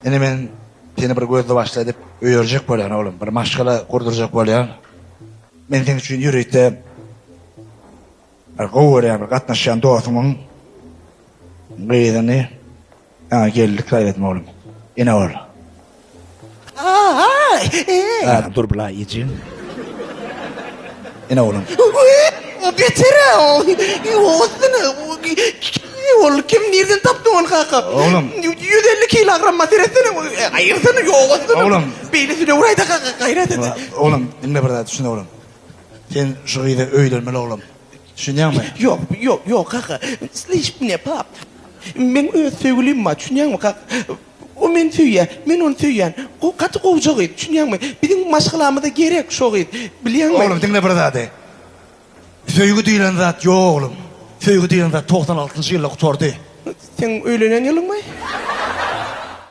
Ene men seni bir gözle başla edip öýerjek bolýan oğlum. Bir maşgala gurdurjak bolýan. Men seň üçin ýürekde gowurýan bir gatnaşýan dostumyň gyýdyny geldik etme oğlum. Ene ol. Dur bula ýeçin. Ene oğlum. O beter o. Ol kim nereden taptı onu kaka? Oğlum. 150 kilogram materyalini ayırsana yoğursun. Oğlum. Beylesine uğrayda kaka gayret et. Oğlum dinle bir daha düşün oğlum. Sen şu gıyda öýlenmeli oğlum. Düşünýän mi? Yok kaka. Sliş ne pap. Men öz söýgülim var düşünýän mi kaka? O men söýýär, men onu söýýän. O katı kovjak et düşünýän mi? Bizim maşgalamyda gerek şok et. Bilýän mi? Oğlum dinle bir daha de. Söýgü diýilen zat ýok oğlum. Söýgü diýilen zat 96-njy ýylda gutardy. Sen öýlenen ýylyň mı?